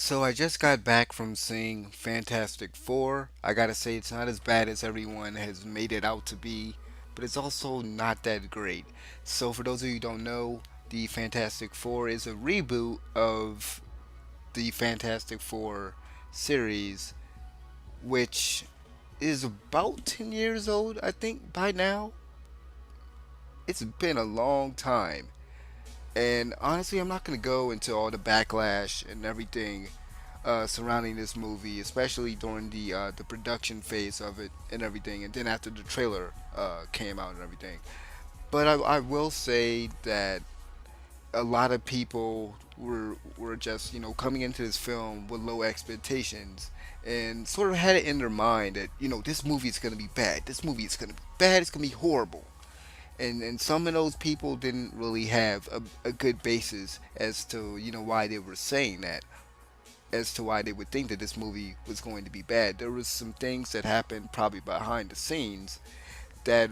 So I just got back from seeing Fantastic Four. I gotta say it's not as bad as everyone has made it out to be, but it's also not that great. So for those of you who don't know, the Fantastic Four is a reboot of the Fantastic Four series, which is about 10 years old, I think, by now. It's been a long time. And honestly, I'm not going to go into all the backlash and everything surrounding this movie, especially during the production phase of it and everything, and then after the trailer came out and everything. But I will say that a lot of people were just coming into this film with low expectations and sort of had it in their mind that this movie is going to be bad. This movie is going to be bad. It's going to be horrible. And some of those people didn't really have a good basis as to why they were saying that, as to why they would think that this movie was going to be bad. There was some things that happened probably behind the scenes that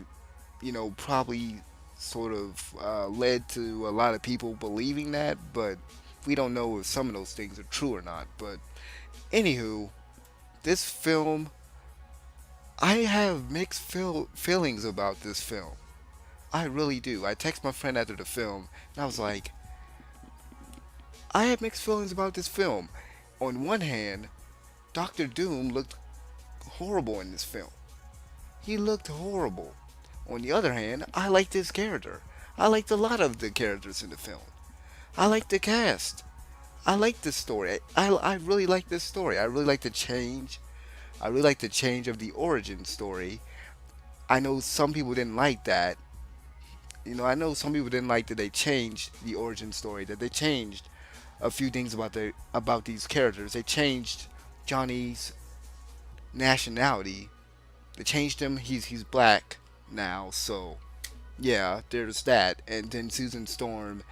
probably sort of led to a lot of people believing that, but we don't know if some of those things are true or not. But anywho, this film, I have mixed feelings about this film. I really do. I text my friend after the film, and I was like, I have mixed feelings about this film. On one hand, Doctor Doom looked horrible in this film. He looked horrible. On the other hand, I liked his character. I liked a lot of the characters in the film. I liked the cast. I liked this story. I really like this story. I really like the change. I really like the change of the origin story. I know some people didn't like that. I know some people didn't like that they changed the origin story, that they changed a few things about these characters. They changed Johnny's nationality. They changed him. He's black now, so yeah, there's that. And then Susan Storm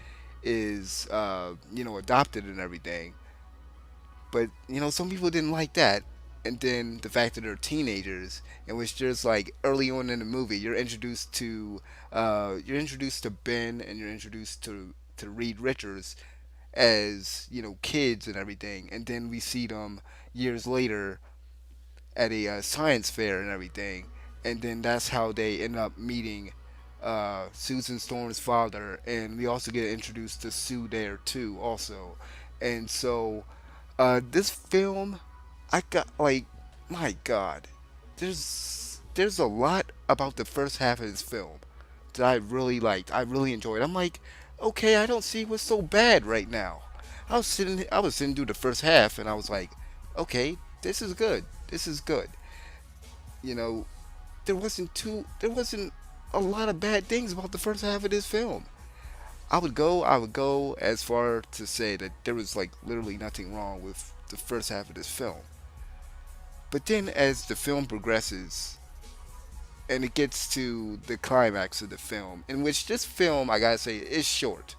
is adopted and everything. But some people didn't like that. And then the fact that they're teenagers, and which just like early on in the movie, you're introduced to Ben, and you're introduced to Reed Richards as kids and everything, and then we see them years later at a science fair and everything, and then that's how they end up meeting Susan Storm's father, and we also get introduced to Sue there too, also, and so this film, I got like, my God, there's a lot about the first half of this film that I really liked. I really enjoyed. I'm like, okay, I don't see what's so bad right now. I was sitting through the first half, and I was like, okay, this is good. This is good. You know, there wasn't a lot of bad things about the first half of this film. I would go as far to say that there was like literally nothing wrong with the first half of this film. But then as the film progresses and it gets to the climax of the film, in which this film, I gotta say, is short.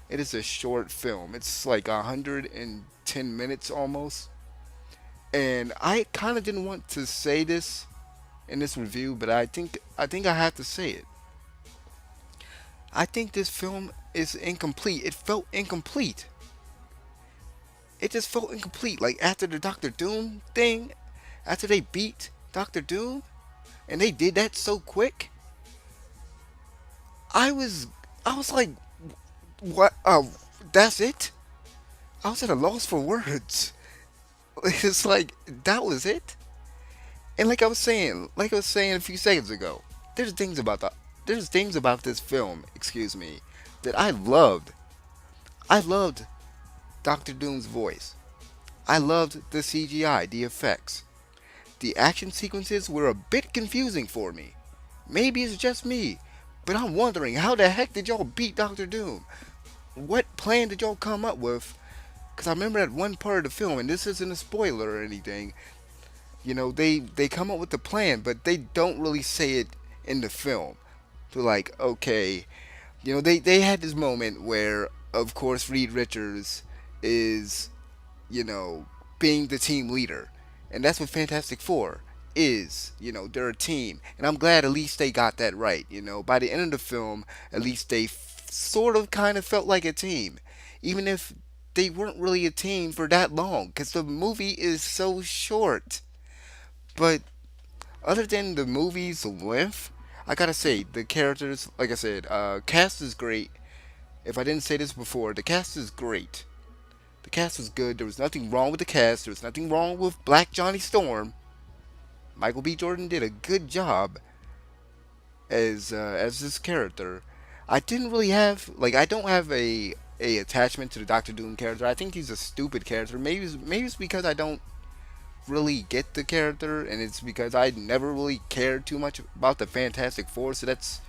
It is a short film. It's like 110 minutes almost. And I kind of didn't want to say this in this review, but I think I have to say it. I think this film is incomplete. It felt incomplete. It just felt incomplete. Like after the Doctor Doom thing, after they beat Doctor Doom, and they did that so quick, I was I was like, what? That's it. I was at a loss for words. It's like that was it. And like I was saying a few seconds ago, there's things about the there's things about this film, excuse me, that I loved. I loved Doctor Doom's voice. I loved the CGI, the effects. The action sequences were a bit confusing for me. Maybe it's just me, but I'm wondering how the heck did y'all beat Doctor Doom? What plan did y'all come up with? Because I remember at one part of the film, and this isn't a spoiler or anything, they come up with the plan, but they don't really say it in the film. So like, okay, they had this moment where, of course, Reed Richards is, you know, being the team leader, and that's what Fantastic Four is. They're a team, and I'm glad at least they got that right. By the end of the film, at least they sort of kind of felt like a team, even if they weren't really a team for that long because the movie is so short. But other than the movie's length, I gotta say the characters, like I said, cast is great. If I didn't say this before, the cast is great. The cast was good. There was nothing wrong with the cast. There was nothing wrong with Black Johnny Storm. Michael B. Jordan did a good job as this character. I didn't really have like I don't have a attachment to the Doctor Doom character. I think he's a stupid character. Maybe it's because I don't really get the character, and it's because I never really cared too much about the Fantastic Four. So that's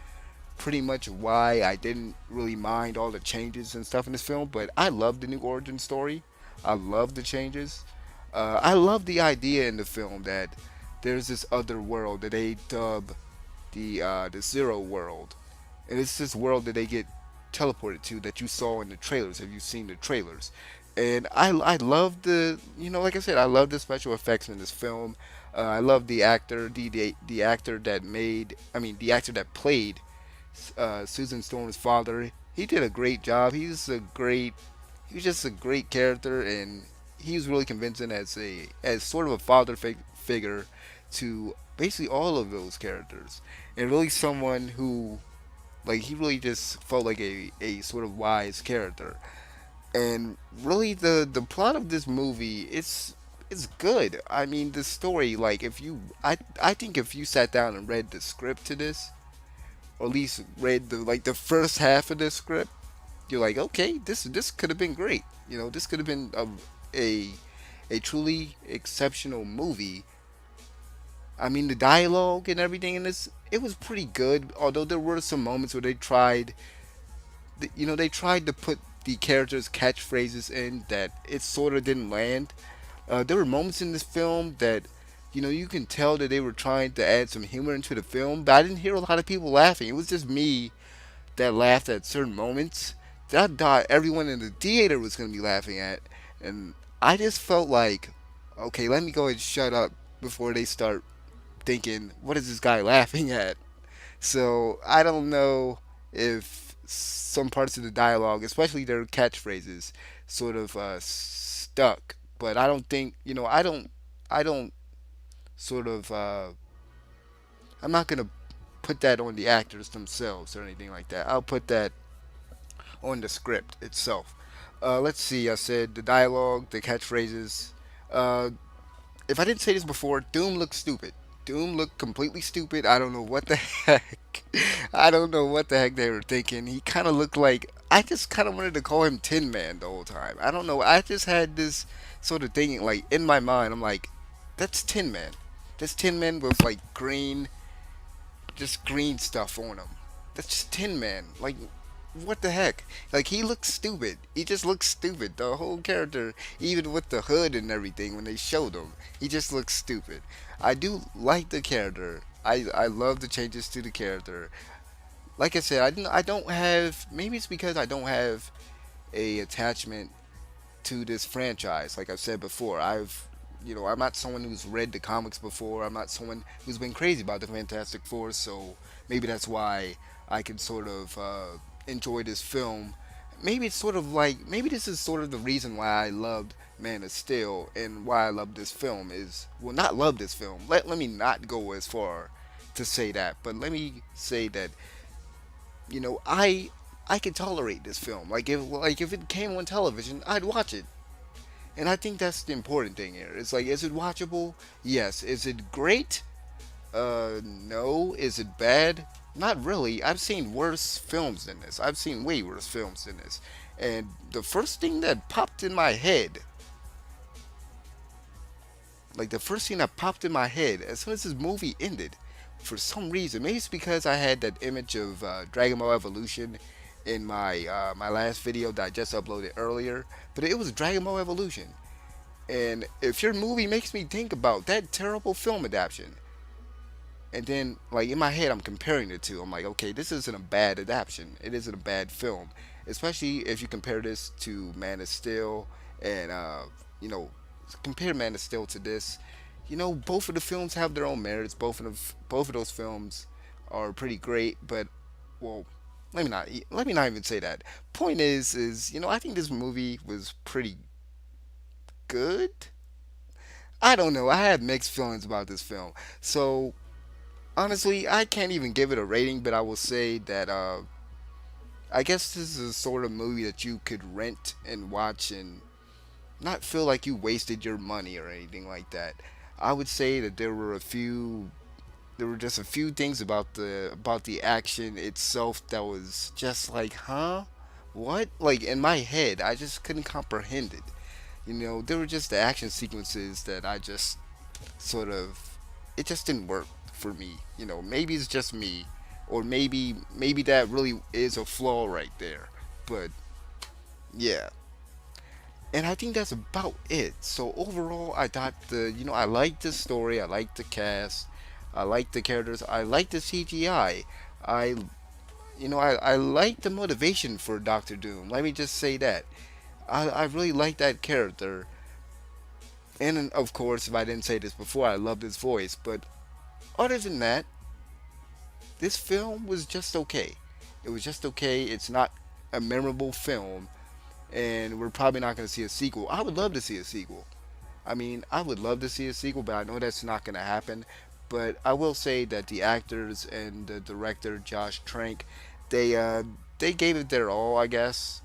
pretty much why I didn't really mind all the changes and stuff in this film. But I love the new origin story. I love the changes. I love the idea in the film that there's this other world that they dub the Zero World, and it's this world that they get teleported to that you saw in the trailers. Have you seen the trailers? And I love the like I said, I love the special effects in this film. I love the actor, the actor that made I mean the actor that played Susan Storm's father. He did a great job. He's just a great character, and he's really convincing as sort of a figure to basically all of those characters, and really someone who like he really just felt like a sort of wise character. And really the plot of this movie it's good. I mean the story, like if you I think if you sat down and read the script to this, or at least read the first half of the script, you're like, okay, this could have been great. This could have been a a truly exceptional movie. I mean, the dialogue and everything in this, it was pretty good. Although there were some moments where they tried to put the characters' catchphrases in that it sort of didn't land. There were moments in this film that, you can tell that they were trying to add some humor into the film, but I didn't hear a lot of people laughing. It was just me that laughed at certain moments that I thought everyone in the theater was going to be laughing at. And I just felt like, okay, let me go and shut up before they start thinking, what is this guy laughing at? So I don't know if some parts of the dialogue, especially their catchphrases, sort of stuck. But I don't think, I don't sort of, I'm not gonna put that on the actors themselves or anything like that. I'll put that on the script itself. Let's see. I said the dialogue, the catchphrases. Uh, if I didn't say this before, Doom looked stupid. Doom looked completely stupid. I don't know what the heck. I don't know what the heck they were thinking. He kind of looked like. I just kind of wanted to call him Tin Man the whole time. I don't know. I just had this sort of thinking, like in my mind. I'm like, that's Tin Man. That's Tin Man with like just green stuff on him. That's just Tin Man. Like, what the heck? Like, he looks stupid. He just looks stupid. The whole character, even with the hood and everything, when they showed him, he just looks stupid. I do like the character. I love the changes to the character. Like I said, I don't have. Maybe it's because I don't have a attachment to this franchise. Like I've said before, I'm not someone who's read the comics before. I'm not someone who's been crazy about the Fantastic Four. So maybe that's why I can sort of enjoy this film. Maybe it's sort of like maybe this is sort of the reason why I loved Man of Steel and why I love this film is well not love this film. Let me not go as far to say that, but let me say that I can tolerate this film. Like if it came on television, I'd watch it. And I think that's the important thing here. It's like, is it watchable? Yes. Is it great? No. Is it bad? Not really. I've seen worse films than this. I've seen way worse films than this. And the first thing that popped in my head, like the first thing that popped in my head as soon as this movie ended, for some reason, maybe it's because I had that image of Dragon Ball Evolution in my last video that I just uploaded earlier, but it was Dragon Ball Evolution. And if your movie makes me think about that terrible film adaptation, and then like in my head I'm comparing the two, I'm like, okay, this isn't a bad adaptation. It isn't a bad film, especially if you compare this to Man of Steel and you know compare Man of Steel to this. Both of the films have their own merits. Both of those films are pretty great, but well, let me not even say that. Point is I think this movie was pretty good. I don't know. I had mixed feelings about this film. So honestly, I can't even give it a rating, but I will say that I guess this is a sort of movie that you could rent and watch and not feel like you wasted your money or anything like that. I would say that there were just a few things about the action itself that was just like, huh? What? Like in my head, I just couldn't comprehend it. There were just the action sequences that I just sort of it just didn't work for me. Maybe it's just me, or maybe that really is a flaw right there. But yeah, and I think that's about it. So overall, I thought I liked the story, I liked the cast, I liked the characters, I liked the CGI. I I like the motivation for Doctor Doom. Let me just say that. I really like that character. And of course, if I didn't say this before, I love his voice. But other than that, this film was just okay. It was just okay. It's not a memorable film, and we're probably not going to see a sequel. I would love to see a sequel. I mean, I would love to see a sequel, but I know that's not going to happen. But I will say that the actors and the director Josh Trank, they gave it their all, I guess.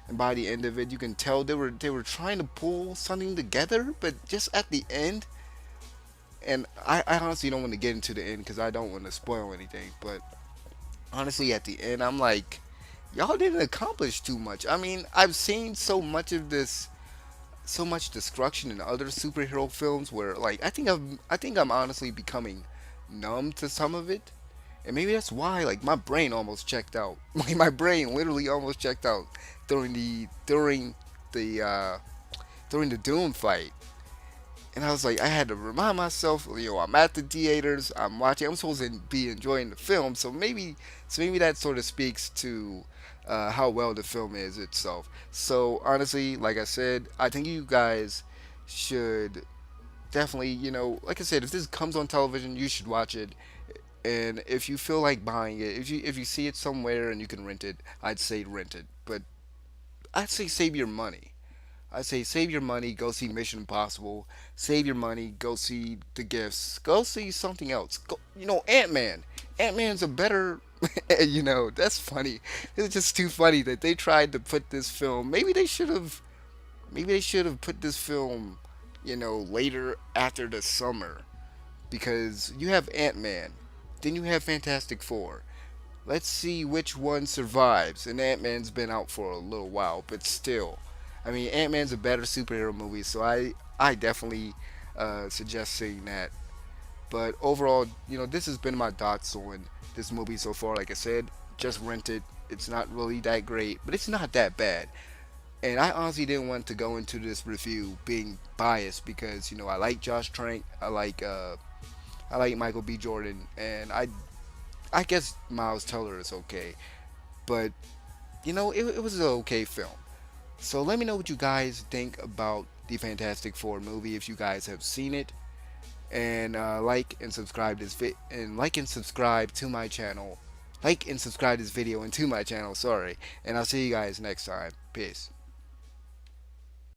And by the end of it, you can tell they were trying to pull something together, but just at the end, and I honestly don't want to get into the end because I don't want to spoil anything. But honestly, at the end, I'm like, y'all didn't accomplish too much. I mean, I've seen so much of this, so much destruction in other superhero films where, like, I think I'm honestly becoming numb to some of it, and maybe that's why, like, my brain almost checked out. Like, my brain literally almost checked out the during the Doom fight. And I was like, I had to remind myself, I'm at the theaters, I'm watching, I'm supposed to be enjoying the film, so maybe that sort of speaks to how well the film is itself. So honestly, like I said, I think you guys should definitely, like I said, if this comes on television, you should watch it. And if you feel like buying it, if you see it somewhere and you can rent it, I'd say rent it. But I'd say save your money. I say save your money, go see Mission Impossible. Save your money, go see The Gifts. Go see something else. Go, Ant Man. Ant Man's a better. That's funny. It's just too funny that they tried to put this film. Maybe they should have. Maybe they should have put this film, later after the summer, because you have Ant Man, then you have Fantastic Four. Let's see which one survives. And Ant Man's been out for a little while, but still, I mean, Ant Man's a better superhero movie, so I definitely suggest seeing that. But overall, this has been my thoughts on this movie so far. Like I said, just rent it. It's not really that great, but it's not that bad. And I honestly didn't want to go into this review being biased because I like Josh Trank, I like Michael B. Jordan, and I guess Miles Teller is okay, but it was an okay film. So let me know what you guys think about the Fantastic Four movie if you guys have seen it, and like and subscribe to my channel, like and subscribe this video and to my channel. Sorry, and I'll see you guys next time. Peace.